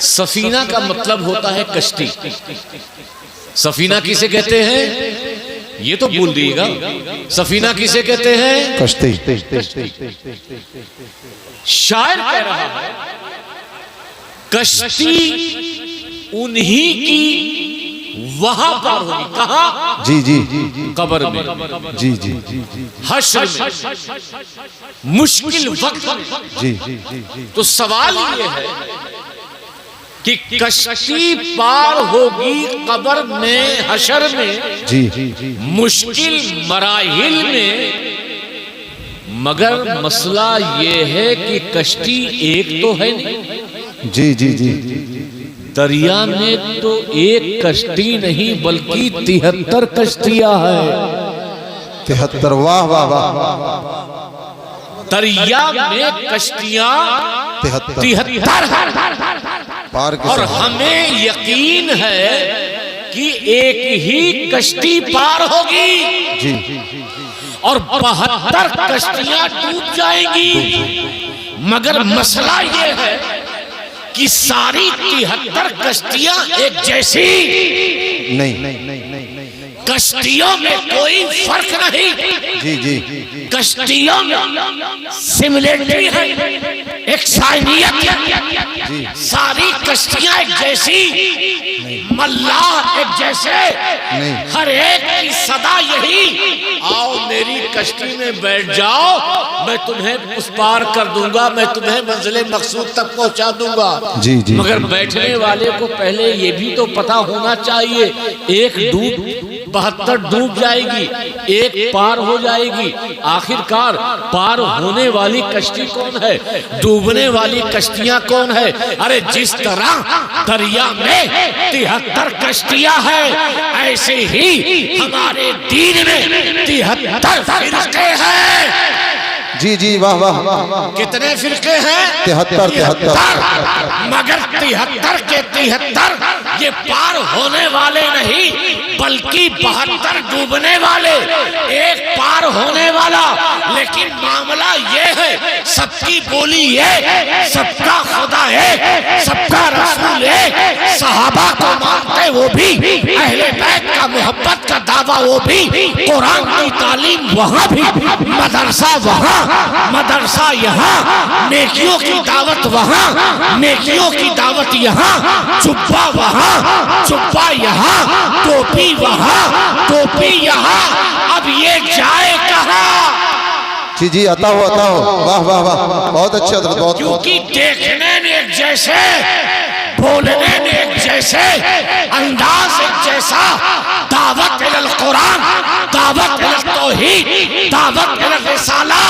सफीना का मतलब होता है कश्ती। सफीना किसे कहते हैं ये तो भूल दिएगा। सफीना किसे कहते हैं? कश्ती। शायर कह रहा है कश्ती उन्हीं की वहां पार होगी। कहां? जी जी कब्र में, जी जी हश्र में, मुश्किल वक्त में। जी। तो सवाल ये है कि कश्ती पार होगी कब्र में, हश्र में, जी मुश्किल मराहिल में, मगर मसला ये है कि कश्ती एक तो है नहीं। जी जी जी दरिया में तो एक कश्ती नहीं बल्कि 73 कश्तियां है। 73। वाह वाह वाह। दरिया में कश्तियां 73 पार के और साथ। हमें यकीन है कि एक ही कश्ती पार होगी जी और 72 कश्तियां डूब जाएंगी। मगर मसला ये है कि सारी 73 कश्तियां एक जैसी नहीं। कश्तियों में कोई फर्क नहीं। जी जी कश्तियों में सिमिलरिटी है, एक साइनियत है। सारी कश्तियां एक जैसी, मल्लाह एक जैसे नहीं। हर एक की सदा यही, आओ मेरी कश्ती में बैठ जाओ, मैं तुम्हें उस पार कर दूंगा, मैं तुम्हें मंजिले मकसूद तक पहुंचा दूंगा। जी जी। मगर बैठने वाले को पहले ये भी तो पता होना चाहिए, एक डूब 72 डूब जाएगी, एक पार हो जाएगी। आखिरकार पार होने वाली कश्ती कौन है? डूबने वाली कश्तियां कौन है? अरे जिस तरह दरिया में 73 कश्तियां हैं, ऐसे ही हमारे दीन में 73 फिरके हैं। जी जी वाह वाह। कितने फिरके हैं? 73। मगर 73 के 73 ये पार होने वाले नहीं बल्कि 72 डूबने वाले, एक पार होने वाला। लेकिन मामला ये है, सबकी बोली है, सबका खुदा है, सबका रसूल है, सहाबा को मानते वो भी, अहले बैत का मोहब्बत का दावा वो भी, कुरान की तालीम वहाँ भी, मदरसा वहाँ, मदरसा यहाँ, नेकियों की दावत वहाँ, नेकियों की दावत यहाँ, जुब्बा वहाँ, जुब्बा यहाँ, टोपी वहाँ, टोपी यहाँ। अब ये जाए कहाँ? जी जी अता हो वाह वाह वाह। बहुत अच्छे हजरत, बहुत। क्योंकि देखने में एक जैसे, बोलने में एक जैसे, अंदाज एक जैसा, दावत इलल कुरान, दावत इलल तौहीद, दावत इलल रिसाला।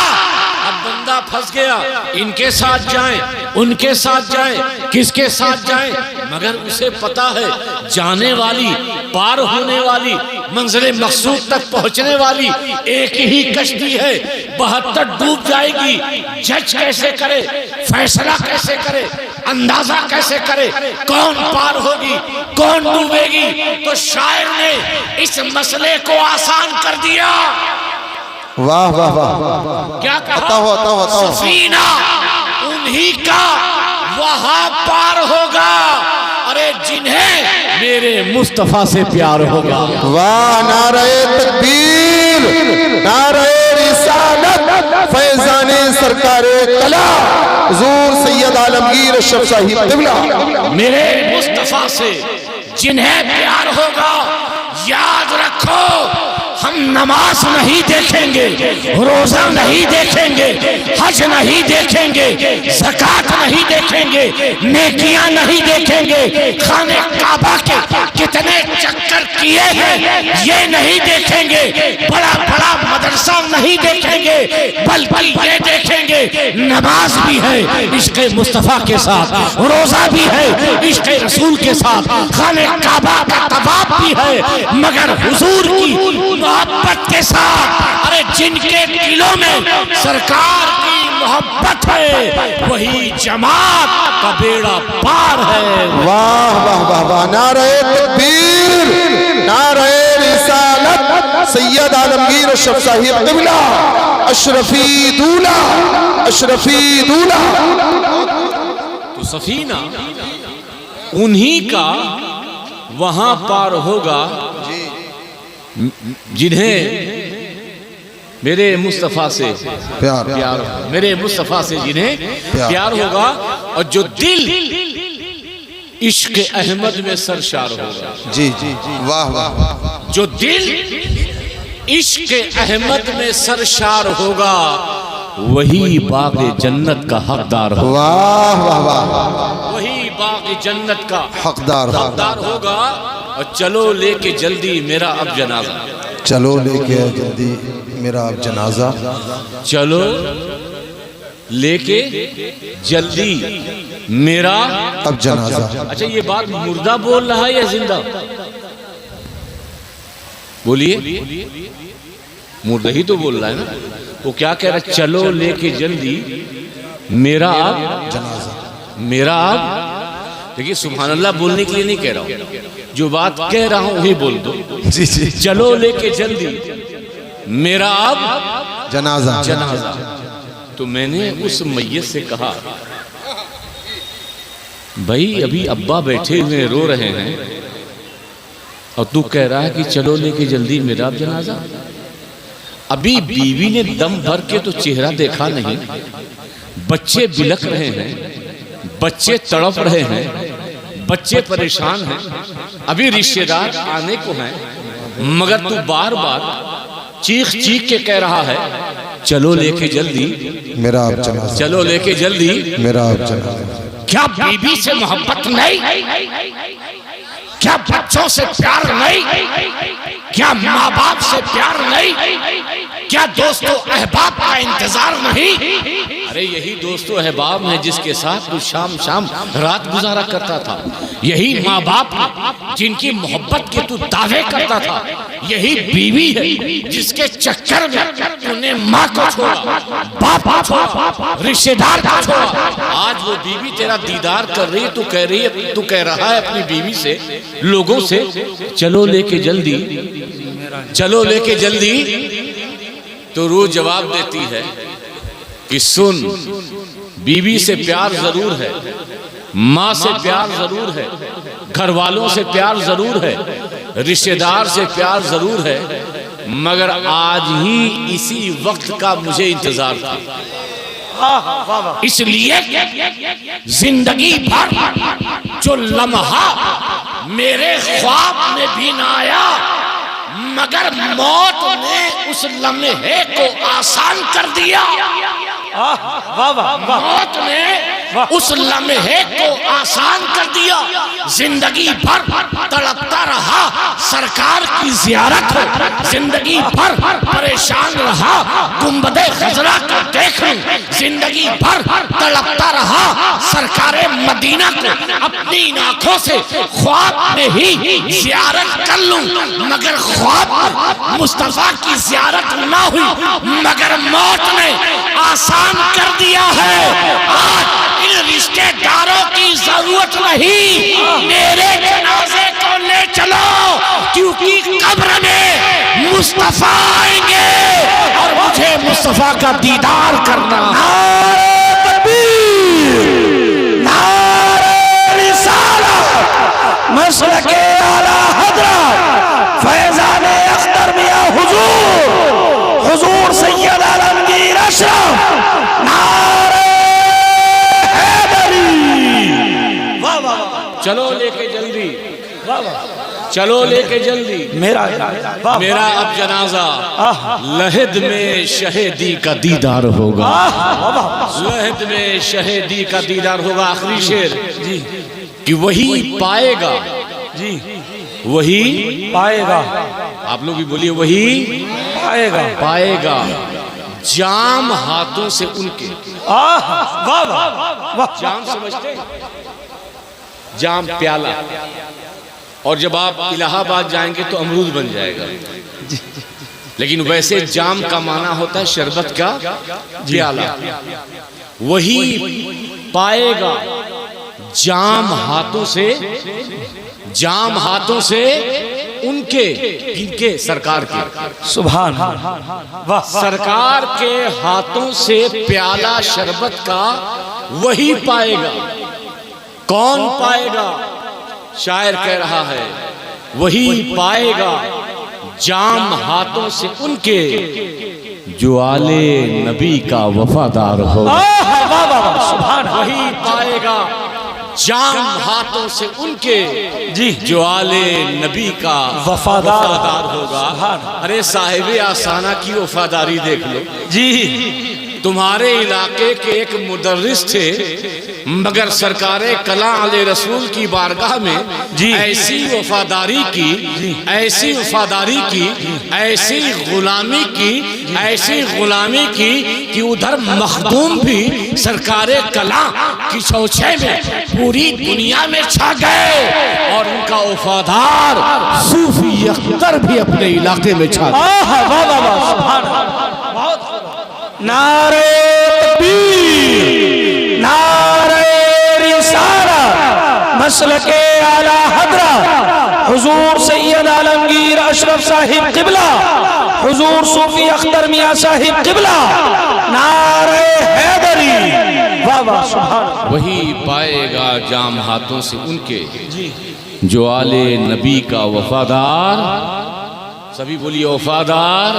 अब बंदा फंस गया, इनके साथ जाएं, उनके साथ जाएं, किसके साथ जाएं? मगर उसे पता है जाने वाली, पार होने वाली, मंजिल मकसूद तक पहुंचने वाली एक ही कश्ती है। 72 डूब जाएगी। जज कैसे करे, फैसला कैसे करे, अंदाजा कैसे करे, कौन पार होगी, कौन डूबेगी? तो शायर ने इस मसले को आसान कर दिया। वाह वाह वाह। क्या कहा? अता हो। सफीना उन्हीं का वहां पार होगा, अरे जिन्हें मेरे मुस्तफा से प्यार होगा। वाह। नारे तकबीर, नारे रिसालत, फैजाने सरकारे कला, हुजूर सैयद आलमगीर अशरफ साहिब क़िबला। मेरे मुस्तफा से जिन्हें प्यार होगा, याद रखो, हम नमाज नहीं देखेंगे, रोजा नहीं देखेंगे, हज नहीं देखेंगे, ज़कात नहीं देखेंगे, नेकियां नहीं देखेंगे, खाने काबा के कितने चक्कर किए हैं ये नहीं देखेंगे, बड़ा बड़ा मदरसा नहीं देखेंगे, बल्कि ये देखेंगे नमाज भी है इश्क़े मुस्तफ़ा के साथ, रोजा भी है इश्क़े रसूल के साथ, खाने काबा का तवाफ भी है मगर हुजूर की मोहब्बत के साथ। अरे जिनके दिलों में सरकार की मोहब्बत है वही जमात का बेड़ा पार है। वाह वाह वाह वाह। नारे तकबीर, नारे रिसालत, सैयद आलमगीर अशरफ साहिब क़िबला, अशरफी दूल्हा, अशरफी दूल्हा। तो सफीना उन्हीं का वहां पार होगा जिन्हें मेरे मुस्तफा से प्यार मेरे मुस्तफा से जिन्हें प्यार होगा, और जो दिल इश्क अहमद में सरशार होगा। जी जी वाह वाह, जो दिल इश्क अहमद में सरशार होगा वही बाग जन्नत का हकदार होगा। वाह वाह वाह, वही बाग जन्नत का हकदार होगा। और चलो लेके जल्दी मेरा अब जनाजा, चलो लेके जल्दी मेरा अब जनाजा, चलो लेके जल्दी मेरा अब जनाजा। अच्छा, ये बात मुर्दा बोल रहा है या जिंदा? बोलिए, मुर्दा ही तो बोल रहा है ना। वो क्या कह रहा है? चलो लेके जल्दी मेरा अब जनाजा, मेरा अब। देखिए, सुभान अल्लाह बोलने के लिए नहीं कह रहा हूं, जो बात कह रहा हूं वही बोल दो। जी जी, चलो लेके जल्दी मेरा अब जनाजा। तो मैंने उस मैयत से कहा, भाई अभी अब्बा बैठे हुए रो रहे हैं और तू कह रहा है कि चलो लेके जल्दी मेरा अब जनाजा। अभी बीवी ने दम भर के तो चेहरा देखा नहीं, बच्चे बिलख रहे हैं, बच्चे तड़प रहे हैं, बच्चे परेशान हैं, अभी रिश्तेदार आने को हैं, मगर तू बार बार चीख चीख के कह रहा है चलो लेके जल्दी मेरा अब जनाजा, चलो लेके जल्दी मेरा अब जनाजा। क्या बीवी से मोहब्बत नहीं? क्या बच्चों से प्यार नहीं? क्या माँ बाप से प्यार नहीं? क्या दोस्तों अहबाब का इंतजार नहीं? अरे यही दोस्तों अहबाब हैं जिसके साथ तू शाम शाम रात गुजारा करता था। यही माँ बाप जिनकी मोहब्बत के तू दावे करता था। यही बीवी है जिसके चक्कर में तूने माँ को छोड़ा, बाप को छोड़ा, रिश्तेदार को छोड़ा। आज वो बीवी तेरा दीदार कर रही है, तू कह रहा है अपनी बीवी से, लोगों से, चलो लेके जल्दी, चलो लेके जल्दी। तो रूह जवाब देती है कि सुन, बीवी से प्यार जरूर है, माँ से प्यार जरूर है, घर वालों से प्यार जरूर है, रिश्तेदार से प्यार जरूर है, मगर आज ही इसी वक्त का मुझे इंतजार था। इसलिए जिंदगी भर जो लम्हा मेरे ख्वाब में भी ना आया, मगर मौत ने उस लम्हे को आसान कर दिया। मौत ने उस लम्हे को आसान कर दिया। जिंदगी भर तड़पता रहा सरकार की जियारत हो, जिंदगी भर परेशान रहा गुंबदे खजरा को देखूं, जिंदगी भर तड़पता रहा सरकारे मदीना को अपनी आंखों से ख्वाब में ही जियारत कर लूं, मगर ख्वाब मुस्तफा की जियारत ना हुई, मगर मौत ने आसान कर दिया है। आज इन रिश्तेदारों की जरूरत नहीं, मेरे जनाजे को ले चलो, क्योंकि कब्र में मुस्तफा आएंगे और मुझे मुस्तफा का दीदार करना। नारे तकबीर, नारे रिसालत, मसलके आला हज़रत फैज़ाने अख्तर मियां हुजूर सैयद आलमगीर अशरफ, नारे हैदरी। चलो लेके जल्दी, चलो लेके जल्दी मेरा अब जनाजा। लहद में शहीदी का दीदार होगा, लहद में शहीदी का दीदार होगा। आखिरी शेर कि वही पाएगा, जी वही पाएगा। आप लोग भी बोलिए, वही पाएगा, पाएगा जाम हाथों से उनके। जाम समझते? जाम प्याला, और जब आप इलाहाबाद जाएंगे तो अमरूद बन जाएगा, लेकिन वैसे जाम का माना होता है शरबत का प्याला। वही पाएगा जाम हाथों से, जाम हाथों से उनके, इनके सरकार के, सुभान वाह, सरकार के हाथों से प्याला शरबत का वही पाएगा। कौन पाएगा? शायर कह रहा है वही पाएगा जाम हाथों से उनके जो आले नबी का वफादार होगा। वही पाएगा जाम हाथों से उनके जी जो आले नबी का वफादार होगा। अरे साहिब आसाना की वफादारी देख लो जी। तुम्हारे इलाके के एक मुदर्रिस थे मगर सरकारे कला आले रसूल की बारगाह में जी ऐसी वफादारी की, ऐसी वफादारी की, ऐसी गुलामी की कि उधर मखदूम भी सरकारे कला की चौछे में पूरी दुनिया में छा गए और उनका वफादार सूफी अख्तर भी अपने इलाके में छा गए। नारे तकबीर, नारे रिसालत, मसलके आला हज़रत हुजूर सैयद आलमगीर अशरफ साहिब क़िबला, हुजूर सूफी अख्तर मियां साहिब क़िबला, नारे हैदरी। वाह वाह सुभान। वही पाएगा जाम हाथों से उनके जो आले नबी का वफादार। सभी बोलिए वफादार,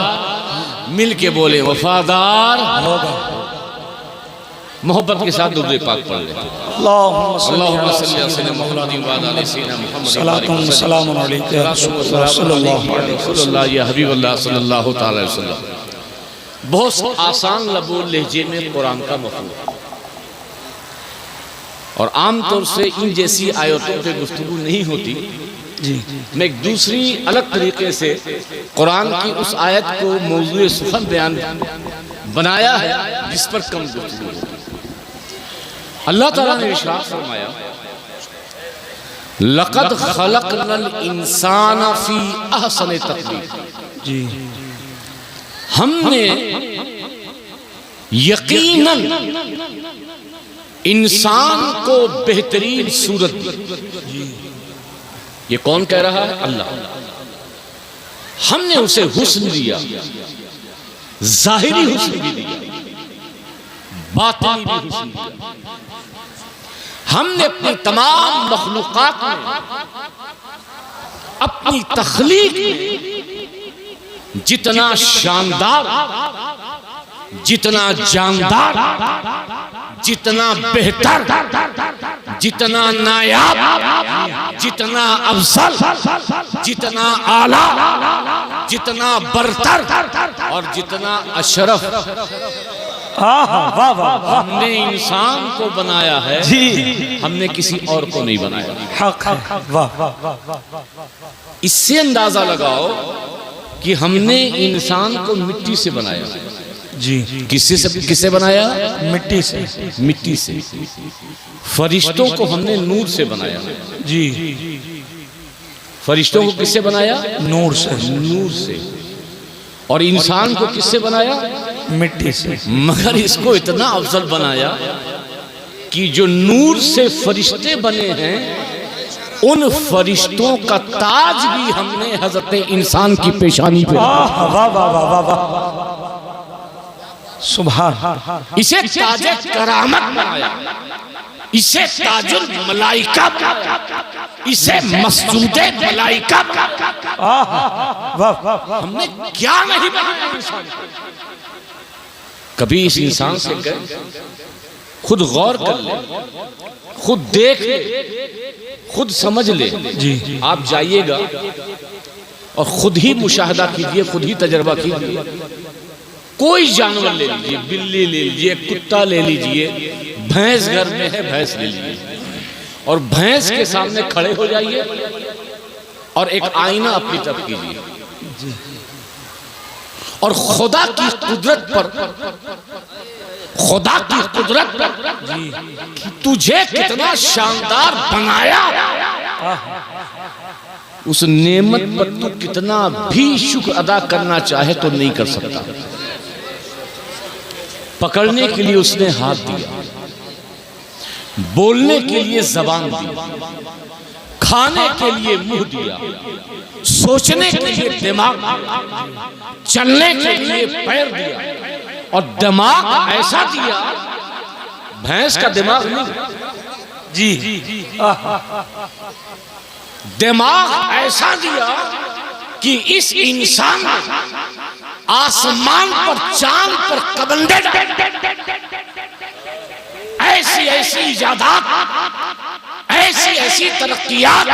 मिल के बोले वफादार। मोहब्बत के साथ दुरूद पाक पढ़ ले। अल्लाहुम्मा सल्ली अला सय्यिदिना मुहम्मदिन व अला आलि सय्यिदिना मुहम्मद। सलातुन व सलामुन अलैका या रसूलल्लाह या हबीबल्लाह सल्लल्लाहु तआला अलैहि वसल्लम। बहुत आसान लबोल लहजे में कुरान का मफ़हूम और आमतौर से इन जैसी आयतों पे गुफ्तगू नहीं होती जी। मैं एक दूसरी अलग तरीके से कुरान की उस आयत को मौज़ूए सुखन बयान बनाया है जिस पर कम गुफ्तगू होती। अल्लाह ताला ने इरशाद फरमाया लक़द खलक़नल इंसाना फ़ी अहसनि तक़वीम। जी हमने यकीनन इंसान को बेहतरीन सूरत दी। ये कौन कह रहा है? अल्लाह। हमने उसे हुस्न दिया, जाहिरी हुस्न भी दिया, बातिनी भी हुस्न दिया। हमने अपनी तमाम मखलूक़ात में, अपनी तख्लीक में जितना शानदार, जितना जानदार, जितना बेहतर, जितना नायाब, जितना अफजल, जितना आला, जितना बरतर और जितना अशरफ हमने इंसान को बनाया है जी। हमने किसी और को नहीं बनाया। हक वाह। इससे अंदाजा लगाओ कि हमने इंसान को मिट्टी से बनाया जी। किससे बनाया? मिट्टी से। मिट्टी से। फरिश्तों को हमने नूर से बनाया जी। फरिश्तों को किससे बनाया? नूर से। नूर से। और इंसान को किससे बनाया? मिट्टी से। मगर इसको इतना अफजल बनाया कि जो नूर से फरिश्ते बने हैं उन फरिश्तों का ताज भी हमने हजरत इंसान की पेशानी पे। वाह वाह वाह वाह सुभान। इसे ताज करामत बनाया, इसे ताजुल मलाइका बनाया, इसे मस्जूदे मलाइका बनाया। हमने क्या नहीं बनाया इंसान को। कभी इस इंसान से कह, खुद गौर कर ले, खुद देख ले, खुद समझ ले जी। आप जाइएगा और खुद ही मुशाहदा कीजिए, खुद ही तजर्बा कीजिए। कोई जानवर ले लीजिए, बिल्ली ले लीजिए, कुत्ता ले लीजिए, भैंस घर में है भैंस ले लीजिए और भैंस के सामने खड़े हो जाइए और एक आईना अपनी तरफ कीजिए और खुदा की कुदरत पर, खुदा की कुदरत पर तुझे कितना शानदार बनाया, उस नेमत पर तू कितना भी शुक्र अदा करना चाहे तो नहीं कर सकता। पकड़ने के लिए उसने हाथ दिया, बोलने के लिए जबान दी, खाने के लिए मुंह दिया, सोचने के लिए दिमाग दिया, चलने के लिए पैर दिया और दिमाग ऐसा दिया, भैंस का दिमाग नहीं, जी दिमाग ऐसा दिया कि इस इंसान ने आसमान पर चांद पर कबंदे ऐसी ऐसी इजादात, ऐसी ऐसी तरक्कियात,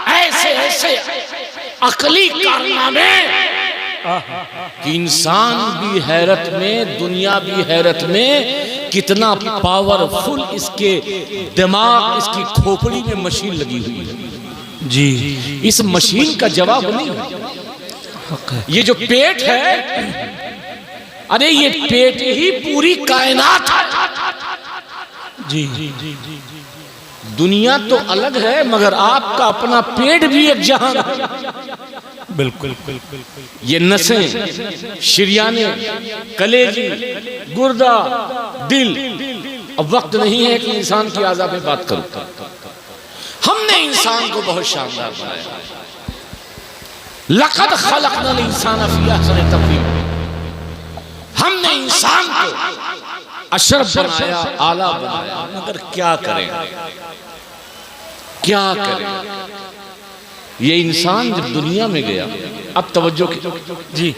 ऐसे ऐसे अकली कारनामे कि इंसान भी हैरत में, दुनिया भी हैरत में, कितना पावरफुल इसके दिमाग, इसकी खोपड़ी में मशीन लगी हुई है। जी इस मशीन का जवाब नहीं है। ये जो पेट है, अरे ये पेट ही पूरी कायनात है। जी दुनिया तो अलग है, मगर आपका अपना पेट भी एक जहान है। बिल्कुल। ये नसें, शरियाने, कलेजी, गुर्दा, दिल। अब वक्त नहीं है कि इंसान की आज़ा पे बात करूं। हमने इंसान को बहुत शानदार बनाया। लक़द खलक़नल इंसान फ़ी अहसनि तक़वीम। हमने इंसान को अशरफ बनाया, आला बनाया, मगर क्या करें, क्या करें। ये इंसान जब दुनिया में गया, अब तवज्जो की जी,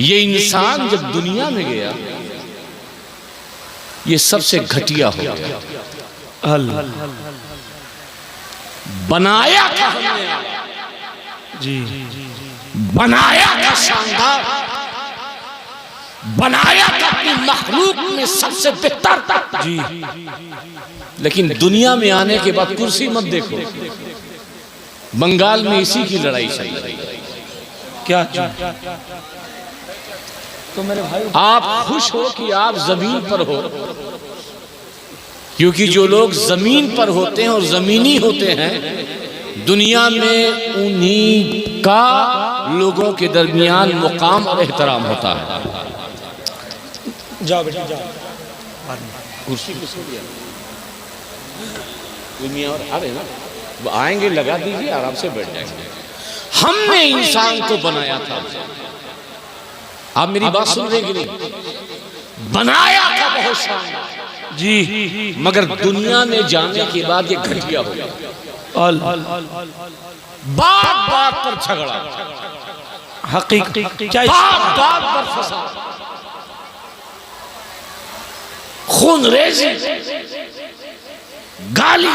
ये इंसान जब दुनिया में गया, ये सबसे घटिया हो गया। बनाया था हमने, जी बनाया था शानदार, बनाया था अपनी मखलूक में सबसे बेहतर। जी लेकिन दुनिया में आने के बाद कुर्सी मत देखो। बंगाल में इसी की लड़ाई चल रही है। क्या तो मेरे भाई, आप खुश हो कि आप जमीन पर हो, क्योंकि जो लोग जमीन पर होते हैं और जमीनी होते हैं, दुनिया में उन्हीं का लोगों के दरमियान मुकाम और एहतराम होता है। जाओ बेटा जाओ। कुर्सी पे सो गया दुनिया और आ रहे ना, वो आएंगे, लगा दीजिए, आराम से बैठ जाएंगे। हमने इंसान को बनाया था। आप मेरी बात सुन रहे कि नहीं? बनाया था बहुत शानदार जी, मगर दुनिया में जाने के बाद ये घटिया हो गया। बात बात पर झगड़ा, हकीकत बात बात पर फसाद, खूनरेज़ी, गाली,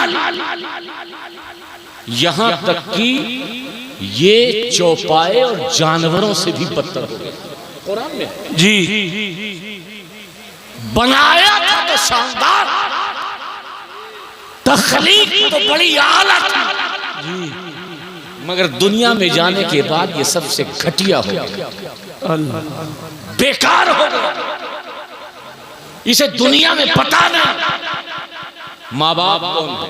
यहां तक कि ये चौपाए और जानवरों से भी बदतर हो गए। कुरान में जी बनाया था तो शानदार, तख्लीक तो बड़ी आला थी, मगर दुनिया में जाने के बाद ये सबसे घटिया हो गया, बेकार हो गया। इसे दुनिया में पता नहीं माँ बाप कौन है,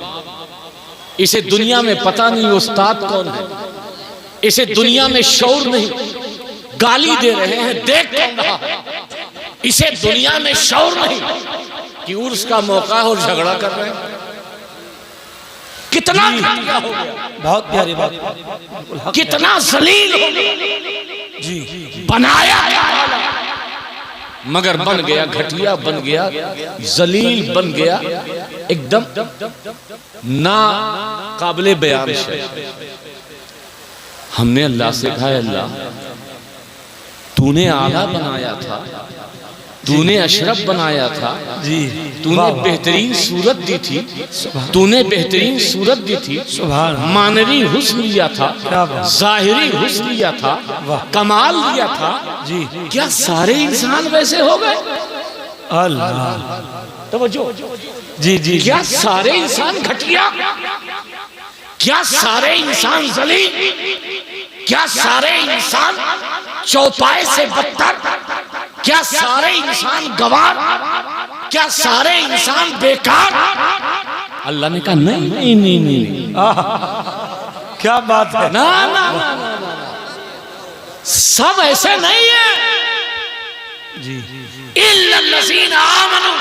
इसे दुनिया में पता नहीं उस्ताद कौन है, इसे दुनिया में शौर नहीं, गाली दे रहे हैं देख कौन रहा है, इसे दुनिया में शौर नहीं कि उर्स का मौका है और झगड़ा कर रहे हैं। कितना घटिया हो गया, बहुत प्यारी बात, कितना जलील हो गया। जी बनाया मगर बन गया घटिया, बन गया जलील, बन गया एकदम ना काबिले बयान है। हमने अल्लाह से कहा, अल्लाह तूने आला बनाया था, तूने अशरफ बनाया था, जी, तूने बेहतरीन सूरत दी थी, तूने बेहतरीन सूरत दी थी, मानवी हुस्न लिया था, जाहिरी हुस्न लिया था, कमाल लिया था। जी क्या सारे इंसान वैसे हो गए? अल्लाह, तवज्जो, जी जी, क्या सारे इंसान घटिया? क्या सारे इंसान जलील? क्या सारे इंसान चौपाए से बदतर? क्या सारे इंसान गवार? क्या सारे इंसान बेकार? अल्लाह ने कहा नहीं नहीं नहीं नहीं, क्या बात है, ना ना ना ना ना, सब ऐसे नहीं है। जी, इल्लल्लज़ीना आमनू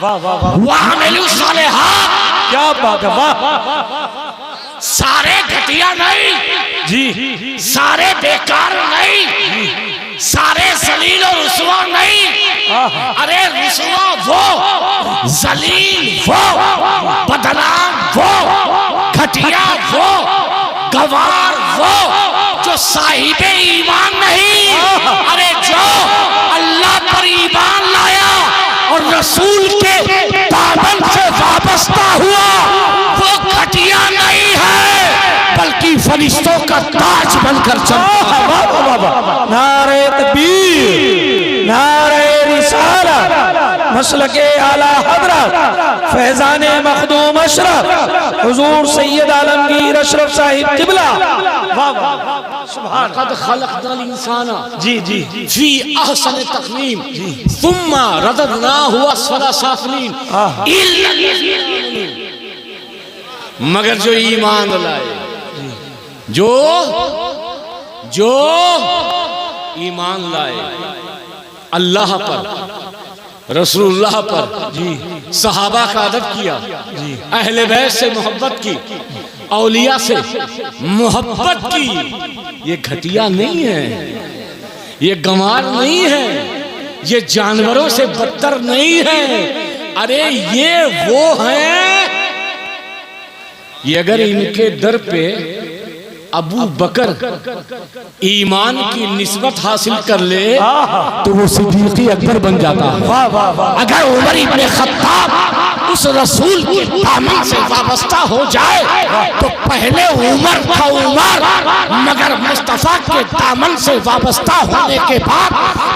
वाह वाह वाह, व अमिलू सालिहात, क्या बात है, वाह, सारे घटिया नहीं, जी सारे बेकार नहीं, सारे जलील और रुसवा नहीं, अरे रुसवा वो, जलील वो, बदनाम वो, घटिया वो, गवार वो जो साहिबे ईमान नहीं, अरे जो अल्लाह पर ईमान लाया और रसूल के दामन से वाबस्ता हुआ, वो घटिया नहीं है बल्कि फरिश्तों का ताज बनकर चलता है। नारे तकबीर, नारे रिसालत, मसलके आला हजरत फैजान मखदूम अशरफ हुजूर सैयद आलमगीर अशरफ साहिब किबला। लक़द खलक़नल इंसाना जी जी फी अहसन तक़वीम सुम्मा रददनाहु अस्फला साफिलीन इल्ला मगर जो ईमान लाए, जो ईमान लाए अल्लाह पर, रसूलुल्लाह पर, जी सहाबा का अदब किया, जी अहले बैत से मोहब्बत की, औलिया से मोहब्बत की, ये घटिया नहीं है, ये गंवार नहीं है, ये जानवरों से बदतर नहीं है, अरे ये वो हैं, ये अगर इनके दर पे अबू बकर ईमान की निस्बत हासिल कर ले तो वो सिद्दीक़ अकबर बन जाता है। अगर उमर इब्ने खत्ताब उस रसूल के दामन से वाबस्ता हो जाए तो पहले उमर था उमर, मगर मुस्तफा के दामन से वाबस्ता होने के बाद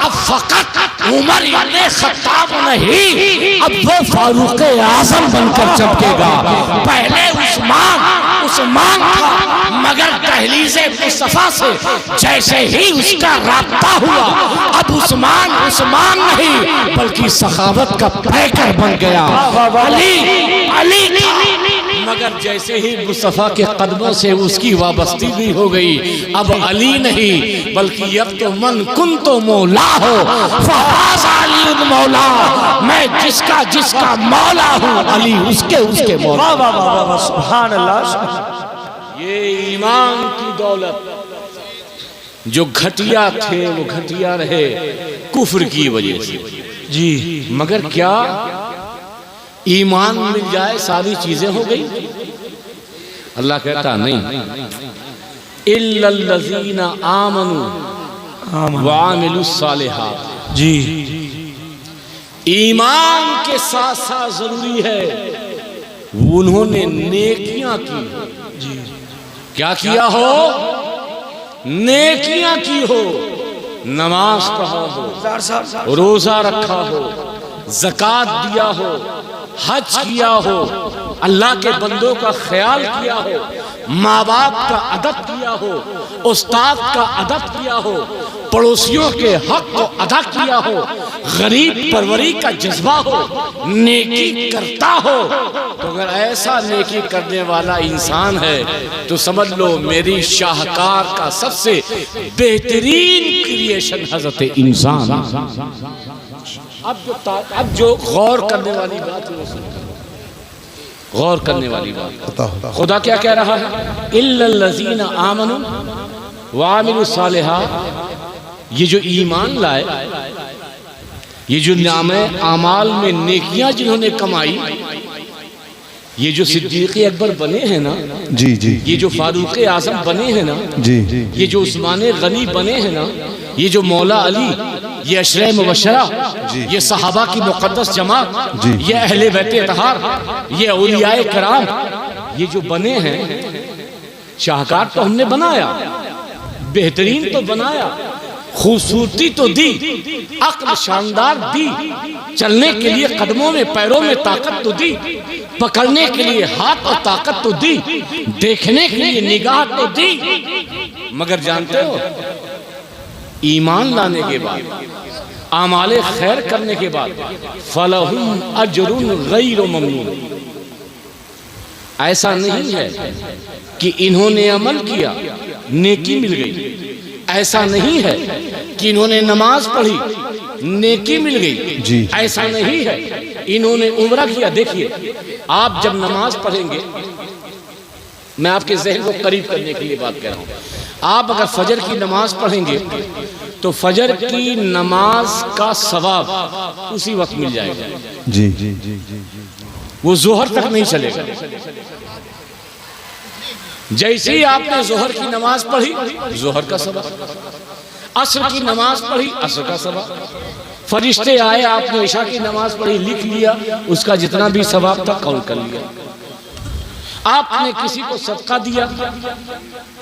अब फकत उमर इब्ने खत्ताब नहीं, अब वो फारूक आजम बनकर चमकेगा। पहले उस्मान था, मगर दहलीज़े मुस्तफा से जैसे ही उसका राब्ता हुआ अब उस्मान नहीं बल्कि सखावत का पैकर बन गया। अली मगर जैसे ही मुस्तफा के कदमों से उसकी वाबस्ती भी हो गई, अब अली नहीं बल्कि अब तो मन कुन तो मौला हो, फहाज़ अली मौला, मैं जिसका मौला हूँ, अली उसके मौला। सुभान अल्लाह। ये ईमान की दौलत, जो घटिया थे वो घटिया रहे कुफ्र की वजह से, जी मगर क्या ईमान मिल जाए सारी चीजें हो गई? अल्लाह कहता नहीं, इल्लल्लज़ीना आमनू व आमिलुस सालिहात, जी ईमान के साथ साथ जरूरी है उन्होंने नेकियां की, जी क्या किया हो? नेकियां की हो, नमाज पढ़ा हो, रोजा रखा हो, ज़कात दिया हो, हज किया हो, अल्लाह के बंदों का ख्याल किया हो, माँ बाप का अदब किया हो, उस्ताद का अदब किया हो, पड़ोसियों के हक को अदा किया हो, गरीब परवरी का जज्बा हो, नेकी करता हो, तो अगर ऐसा नेकी करने वाला इंसान है तो समझ लो मेरी शाहकार का सबसे बेहतरीन क्रिएशन हजरत इंसान। अब जो गौर करने वाली बात है, गौर करने वाली बात, खुदा क्या कह रहा है? इल्लल्लज़ीना आमनू व आमिलुस सालिहात, ये जो ईमान लाए, ये जो नामे आमाल में नेकियां जिन्होंने कमाई, ये जो सिद्दीक़ अकबर बने हैं ना, जी जी, ये जो फारूक आज़म बने हैं ना, जी, ये जो उस्मान गनी बने हैं ना, ये जो मौला अली, ये अशरे मुबशरा, ये सहाबा की मुक़द्दस जमात, ये अहले बैते तहार, ये औलियाए कराम, ये जो बने हैं, शाहकार तो हमने बनाया, बेहतरीन तो बनाया, खूबसूरती तो दी, अक्ल शानदार दी, चलने के लिए कदमों में पैरों में ताकत तो दी, पकड़ने के लिए हाथ और ताकत तो दी, देखने के लिए निगाह तो दी, मगर जानते हो ईमान लाने के बाद, आमाले खैर करने के बाद, फलहुम अजरुन गैर ममनून, ऐसा नहीं है कि इन्होंने अमल किया नेकी मिल गई, ऐसा नहीं है कि इन्होंने नमाज पढ़ी नेकी मिल गई जी, ऐसा नहीं है इन्होंने उम्रा किया। देखिए आप जब नमाज पढ़ेंगे, मैं आपके ज़हन को करीब करने के लिए बात कर रहा हूँ, आप अगर फजर की नमाज पढ़ेंगे तो फजर की नमाज का सवाब उसी वक्त मिल जाएगा जी, वो जोहर तक नहीं चलेगा। जैसे ही आपने जोहर की नमाज पढ़ी जोहर का सवाब, असर की नमाज पढ़ी असर का सवाब, फरिश्ते आए आपने इशा की नमाज पढ़ी लिख लिया, उसका जितना भी सवाब था काउंट कर लिया। आपने किसी को सदका दिया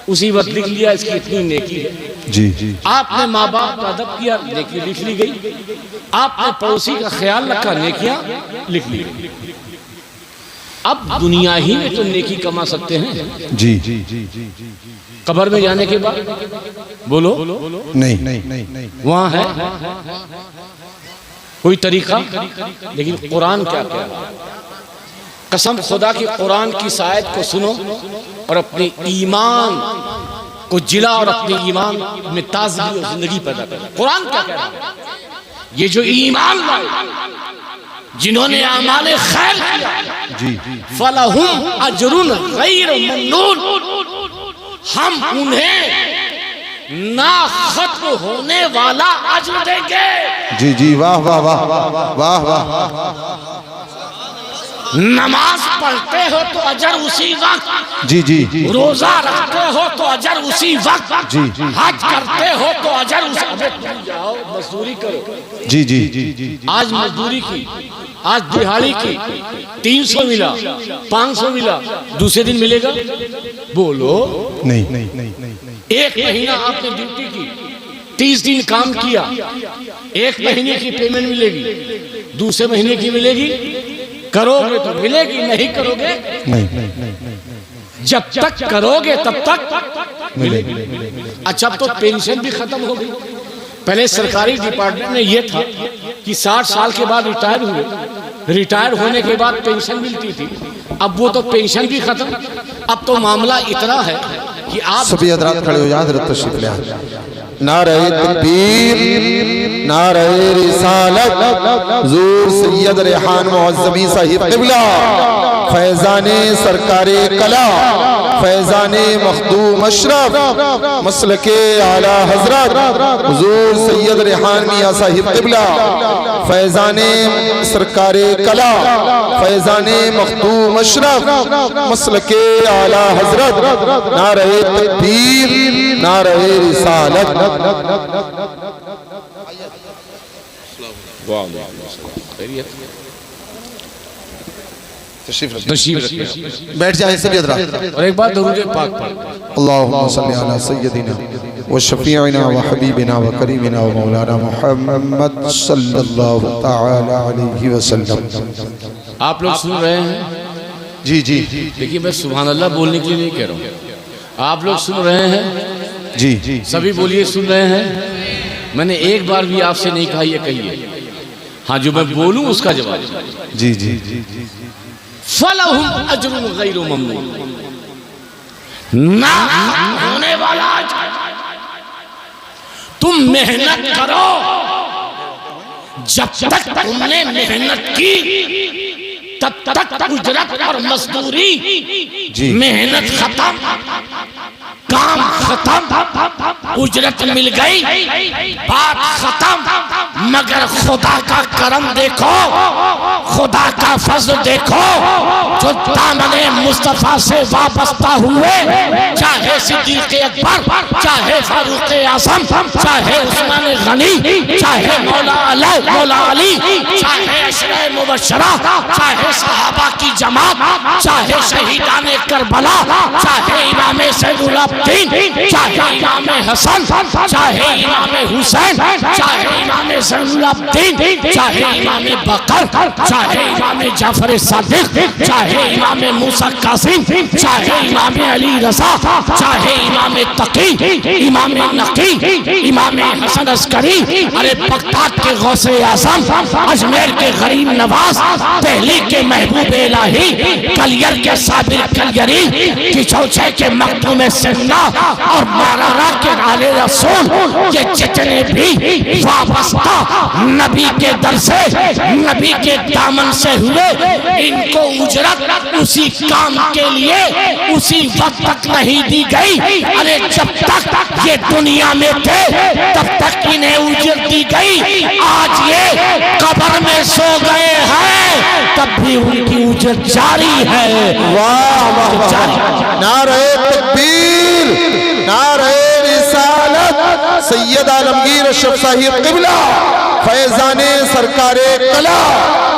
उसी वक्त लिख लिया इसकी इतनी नेकी है। जी, आपने माँ बाप का अदब किया नेकी लिख ली गई। आपने पड़ोसी का ख्याल रखा नेकियां लिख ली गई। अब दुनिया ही में तो नेकी कमा सकते हैं। जी, कब्र में जाने के बाद बोलो नहीं, वहां है कोई तरीका, लेकिन कुरान क्या कह रहा है? कसम खुदा की कुरान की आयत को सुनो और अपने ईमान को जिला और अपने ईमान में ताजगी और जिंदगी पैदा करो। कुरान क्या कह रहा है? ये जो ईमान लाए जिन्होंने आमाले खैर किया फलहुम अजरुन गैर ममनून, हम उन्हें ना खत्म होने वाला अजर देंगे। जी, वाह वाह वाह वाह वाह। नमाज पढ़ते हो तो अजर उसी वक्त, जी, रोजा रखते हो तो अजर उसी वक्त, जी, हज करते हो तो अजर उसी। अबे तुम जाओ मजदूरी करो। जी, आज मजदूरी की, आज दिहाड़ी की 300 मिला, 500 मिला, दूसरे दिन मिलेगा? बोलो नहीं। एक महीना आपने ड्यूटी की, 30 दिन काम किया, एक महीने की पेमेंट मिलेगी, दूसरे महीने की मिलेगी? करोगे तो मिलेगी, नहीं करोगे नहीं। जब तक करोगे तब तक मिलेगी। अच्छा, अब तो पेंशन भी खत्म हो गई। पहले सरकारी डिपार्टमेंट में यह था कि 60 साल के बाद रिटायर हुए, रिटायर होने के बाद पेंशन मिलती थी। अब वो तो पेंशन भी खत्म। अब तो मामला इतना है कि आप सभी हज़रात खड़े हो जाएं, हज़रत तशरीफ ले आएं। नारे तकबीर, नारे रिसालत, हुजूर सैयद रेहान मुअज़्ज़मी साहिब क़िबला, फैज़ाने सरकारे कला, फैज़ाने मखदूम अशरफ, मसलके आला हज़रत हुजूर सैयद रेहान मियां साहिब क़िबला, फैज़ाने सरकारे कला, फैज़ाने मखदूम अशरफ, मसलके आला हज़रत, नारे तकबीर, नारे रिसालत। तशरीफ बैठ जाए सभी हज़रात और एक बार दरूद पाक पढ़। अल्लाहुम्मा सल्ली अला सय्यदिना व शफीइना व हबीबिना व करीमिना व मौलाना मुहम्मद सल्लल्लाहु तआला अलैहि वसल्लम। आप लोग सुन रहे हैं? जी, देखिए, मैं सुभान अल्लाह बोलने के लिए नहीं कह रहा हूँ। आप लोग सुन रहे हैं? जी, सभी बोलिए सुन रहे हैं। मैंने एक बार भी आपसे नहीं कहा ये कहिए। हाँ, जो मैं बोलूं उसका जवाब। जी, फलहुम अजरुन गैर ममनून, ना होने वाला अजर। तुम मेहनत करो, जब तक तुमने मेहनत की तब तक उजरत और मजदूरी। मेहनत खत्म, काम खत्म, उजरत मिल गई, बात खत्म। मगर खुदा का करम देखो, खुदा का फज़्ल देखो, जो दामने मुस्तफा से वाबस्ता हुए, चाहे सिद्दीक़ अकबर, चाहे फारूक आज़म, चाहे उस्मान गनी, चाहे मौला अली, चाहे अशरे मुबश्शरा, चाहे सहाबा की जमात, चाहे शहीदाने करबला, चाहे इमाम सैयदुल अब्दीन, चाहे इमाम हसन, चाहे इमाम हुसैन, चाहे इमाम सैयदुल अब्दीन, चाहे इमाम बकर, चाहे इमाम जाफर सादिक, चाहे इमाम मूसा कासिम, चाहे इमाम अली रज़ा, चाहे इमाम तकी, इमाम नकी, इमाम हसन अस्करी, अरे बगदाद के गौसे आज़म, अजमेर के गरीब नवाज, दिल्ली के महबूब इलाही, कलियर के साबिर कलियरी, किचौचे के मखदूम सिन्ना और मारारा के आले रसूल ये जितने भी वाबस्ता नबी के दर से, नबी के दामन से हुए, इनको उजरत उसी काम के लिए उसी वक्त तक नहीं दी गई। अरे जब तक ये दुनिया में थे तब तक इन्हें उजरत दी गई। आज ये कब्र में सो गए हैं तब भी उनकी उजरत जारी है। वाह वाह वाह, नारे तकबीर, नारे रिसालत, सैयद आलमगीर अशरफ साहिब क़िबला, फैज़ाने सरकारे कला,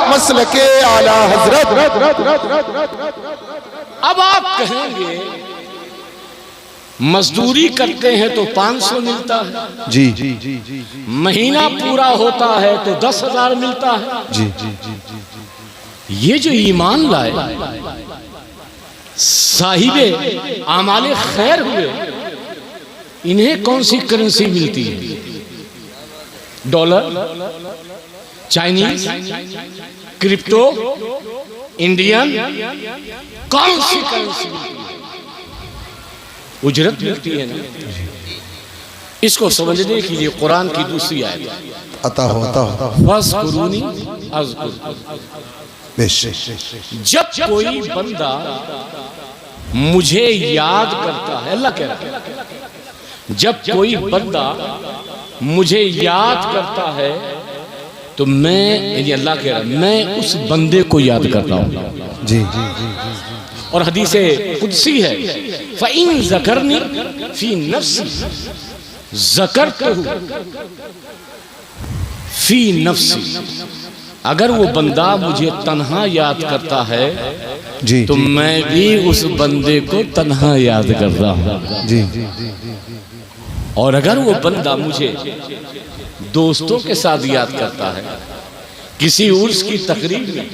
मसलके आला हजरत। अब आप कहेंगे मजदूरी करते हैं तो 500 मिलता है, जी जी जी जी, महीना पूरा होता है तो 10,000 मिलता है। जी जी जी, ये जो ईमान लाए, साहिबे आमाले खैर हुए, इन्हें कौन सी करेंसी मिलती है? डॉलर, चाइनीज, क्रिप्टो, इंडियन, कौन सी करेंसी मिलती है? उजरत मिलती है ना। इसको समझने के लिए कुरान की दूसरी आयत, अता हो फज़कुरूनी अज़कुरकुम। जब कोई बंदा मुझे याद करता है, अल्लाह कह रहा है, जब कोई बंदा मुझे याद करता है तो मैं, यानी अल्लाह कह रहा है, मैं उस बंदे को याद करता हूँ। जी जी जी, और हदीसे कुदसी है, फ़इन ज़करनी फ़ी नफ्सी ज़करतहु फ़ी नफ्सी। अगर वो बंदा मुझे तन्हा याद करता है जी, तो मैं भी उस बंदे को तन्हा याद करता हूँ। जी, और अगर वो बंदा मुझे दोस्तों के साथ याद करता है, किसी उर्स की तकरीब में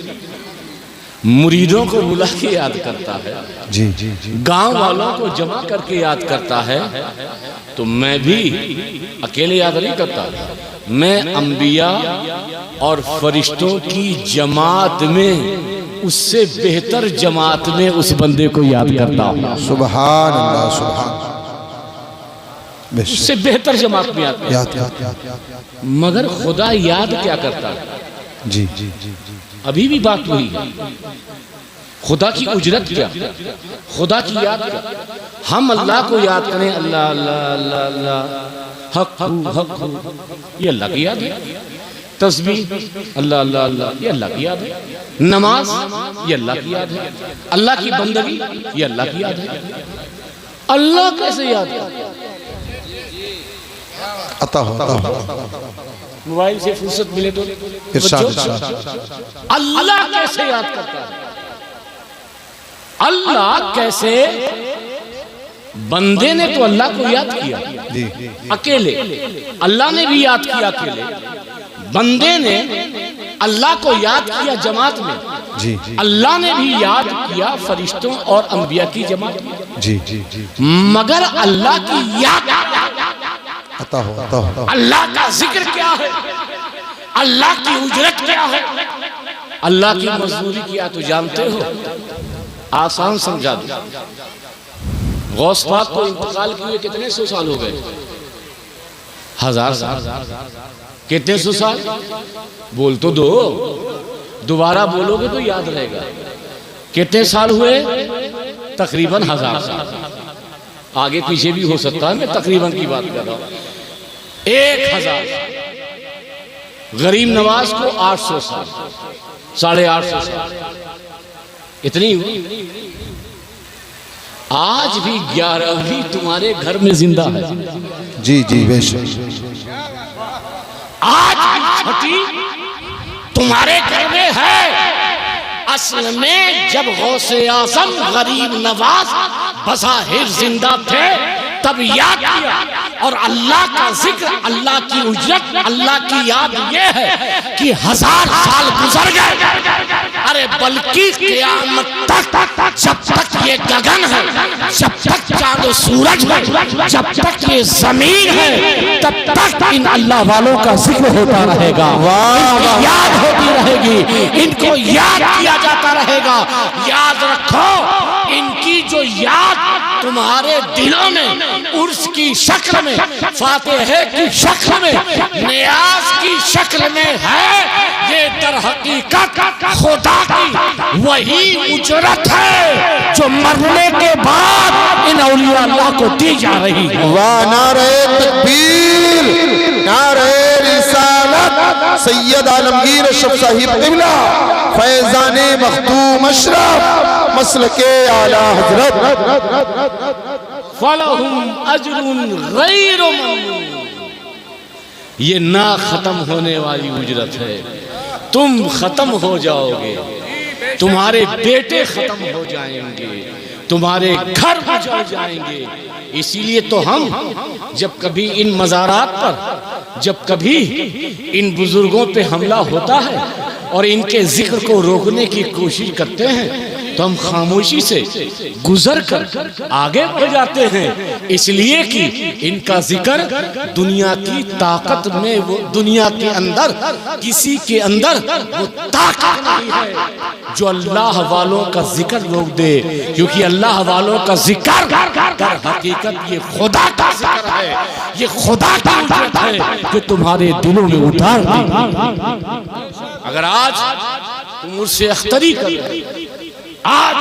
मुरीदों को बुला के याद करता है, जी जी जी, गांव वालों को जमा करके याद करता है, तो मैं भी अकेले याद नहीं करता, मैं अंबिया और फरिश्तों की जमात में, उससे बेहतर जमात में उस बंदे को याद करता हूँ। सुभान अल्लाह, सुभान, उससे बेहतर जमात में याद करता हूँ। मगर खुदा याद क्या करता है? जी जी जी, अभी भी बात वही है, खुदा की उजरत क्या, खुदा की याद क्या? हम अल्लाह को याद करें, अल्लाह अल्लाह अल्लाह अल्लाह, हक हक, ये अल्लाह की याद है। तस्बीह, अल्लाह अल्लाह अल्लाह, ये अल्लाह की याद है। नमाज, ये अल्लाह की याद है। अल्लाह की बंदगी, ये अल्लाह की याद है। अल्लाह कैसे याद है? अता हो, मोबाइल से फुर्सत मिले तो इरशाद, इरशाद। अल्लाह कैसे याद करता है? अल्लाह कैसे? बंदे ने तो अल्लाह को याद किया अकेले, अल्लाह ने भी याद किया अकेले। बंदे ने अल्लाह को याद किया जमात में, जी, अल्लाह ने भी याद किया फरिश्तों और अंबिया की जमात में। जी जी जी, मगर अल्लाह की याद, अता हो, अता हो, अल्लाह का जिक्र क्या है, अल्लाह की उजरत क्या है, अल्लाह की मजदूरी क्या तो जानते हो? आसान समझा दो। गौस पाक को इंतकाल किए कितने सौ साल हो गए? 1000 साल। कितने सौ साल? बोल तो दो, दोबारा बोलोगे तो याद रहेगा। कितने साल हुए? तकरीबन 1000 साल। आगे पीछे भी हो सकता है, मैं तकरीबन की बात कर रहा हूं। 1000। गरीब नवाज को 800 साल, 850 साल, इतनी हुई। आज भी 11वीं तुम्हारे घर में जिंदा है। जी जी, बेशक। आज भी छठी तुम्हारे घर में है। असल में जब गौसे आज़म गरीब नवाज बज़ाहिर जिंदा थे तब याद किया, और अल्लाह का जिक्र, अल्लाह की उजरत, अल्लाह की याद ये है कि 1000 साल गुजर गए। अरे बल्कि क़यामत तक, जब तक ये गगन है, जब तक चांद सूरज है, जब तक ये जमीन है, तब तक इन अल्लाह वालों का जिक्र होता रहेगा, इनकी याद होती रहेगी, इनको याद किया जाता रहेगा। याद रखो, इनकी जो याद तुम्हारे दिलों में उर्स की शक्ल में, फातिहे की शक्ल में, नियाज की शक्ल में है, ये दर हकीकत खुदा की वही उजरत है जो मरने के बाद इन औलिया अल्लाह को दी जा रही है। वाह नारे तकबीर, नारे रिसालत, सैयद आलमगीर अशरफ साहिब क़िबला, फैज़ाने मखदूम अशरफ, मसलके आला हजरत, फलहुम अजरुन गैरु ममनून। ये ना खत्म होने वाली उजरत है। तुम खत्म हो जाओगे, तुम्हारे बेटे खत्म हो जाएंगे, तुम्हारे घर उजड़ जाएंगे। इसीलिए तो हम जब कभी इन मज़ारात पर, जब कभी इन बुजुर्गों पे हमला होता है और इनके जिक्र को रोकने की कोशिश करते हैं, तो हम खामोशी से गुजर कर आगे बढ़ जाते हैं, इसलिए कि इनका जिक्र दुनिया की ताकत में, वो दुनिया के अंदर किसी के अंदर वो ताकत नहीं है जो अल्लाह वालों का जिक्र लोग दे, क्योंकि अल्लाह वालों का जिक्र दर हकीकत ये खुदा का जिक्र है, ये खुदा की उजरत है जो तुम्हारे दिलों में उतार दी। अगर आज तुम मुझसे अख्तरी कर, आज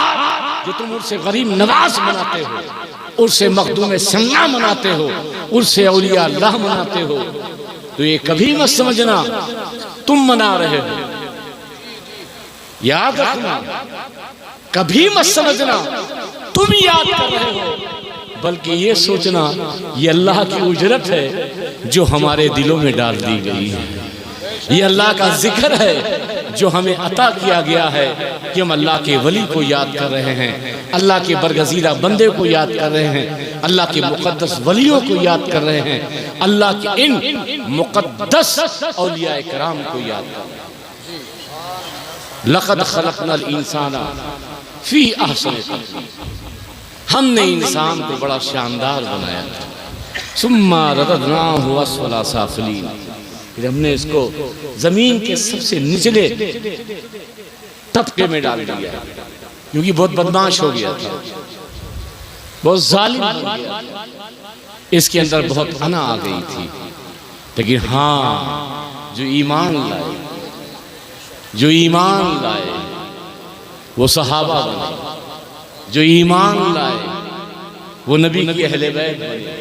जो तुम उससे गरीब नवाज मनाते हो, उससे मखदूम सन्ना मनाते हो, उससे औलिया अल्लाह मनाते हो, तो ये कभी मत समझना तुम मना रहे हो। याद रखना, कभी मत समझना तुम याद कर रहे हो, बल्कि ये सोचना ये अल्लाह की उजरत है जो हमारे दिलों में डाल दी गई है। ये अल्लाह का जिक्र है जो हमें अता किया गया है कि हम अल्लाह के वली को याद कर रहे हैं, अल्लाह के बरगज़ीदा बंदे को याद कर रहे हैं, अल्लाह के मुक़द्दस वलियों को याद कर रहे हैं, अल्लाह के इन मुक़द्दस औलिया इकराम को याद कर रहे हैं। लक़द ख़लक़नल इंसाना फ़ी अहसनि तक़वीम, हमने इंसान को बड़ा शानदार बनाया था। सुम्मा रददनाहु अस्फ़ला साफ़िलीन, फिर हमने इसको जमीन के सबसे निचले तबके में डाल दिया, क्योंकि बहुत बदमाश हो गया था, बहुत जालिम हो गया था, इसके अंदर बहुत अना आ गई थी। लेकिन हाँ, जो ईमान लाए, जो ईमान लाए वो सहाबा बने, जो ईमान लाए वो नबी की अहले बैत बने,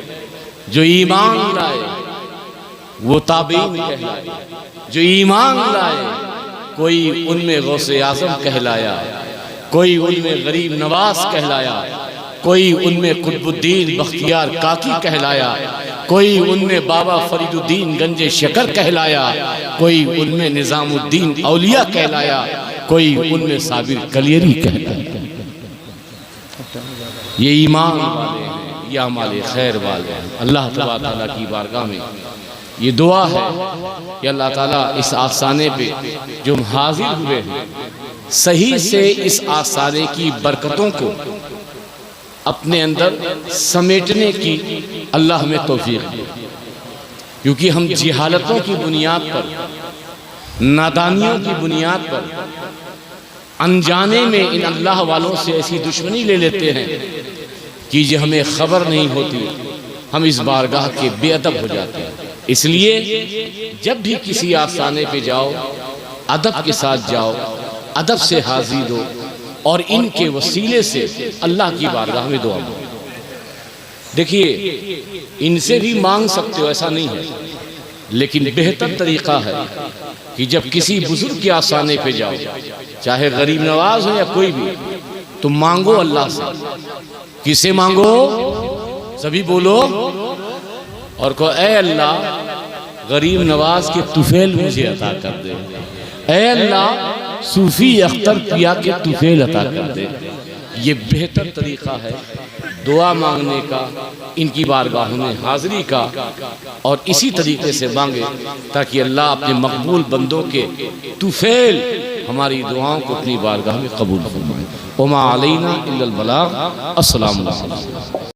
जो ईमान लाए वो ताबीन कहलाए, जो ईमान लाए कोई उनमें गौसे आज़म कहलाया, कोई उनमें गरीब नवाज कहलाया, कोई उनमें कुतुबुद्दीन बख्तियार काकी कहलाया, कोई उनमें बाबा फरीदुद्दीन गंजे शकर कहलाया, कोई उनमें निज़ामुद्दीन औलिया कहलाया, कोई उनमें साबिर कलियरी कहलाया। ये ईमान वाले हैं, या माले खैर वाले हैं। अल्लाह ताला की बारगाह में ये दुआ है कि अल्लाह ताला इस आसाने पे जो हम हाजिर हुए हैं, सही से इस आसाने की बरकतों को अपने अंदर समेटने की अल्लाह हमें तौफीक दे, क्योंकि हम जिहालतों की बुनियाद पर, नादानियों की बुनियाद पर, अनजाने में इन अल्लाह वालों से ऐसी दुश्मनी ले लेते हैं कि जो हमें खबर नहीं होती, हम इस बारगाह के बेअदब हो जाते हैं। इसलिए जब भी किसी आस्थाने पे जाओ, अदब के साथ जाओ, अदब से हाजिर हो और इनके वसीले से अल्लाह की बारगाह में दुआ मांगो। देखिए, इनसे भी मांग सकते हो, ऐसा नहीं है, लेकिन बेहतर तरीका है कि जब किसी बुजुर्ग के आस्थाने पे जाओ, चाहे गरीब नवाज हो या कोई भी, तो मांगो अल्लाह से। किसे मांगो? सभी बोलो और कहो, ऐ अल्लाह गरीब नवाज के तुफेल मुझे अता कर दे, ऐ अल्लाह सूफी अख्तर पिया के तुफेल अता कर दे। ये बेहतर तरीका है दुआ मांगने का, इनकी बारगाहों में हाजिरी का, और इसी तरीके से मांगे ताकि अल्लाह अपने मकबूल बंदों के तुफेल हमारी दुआओं को अपनी बारगाह में कबूल फरमाए। वमा अलैना इल्लल बलाग। अस्सलामु अलैकुम।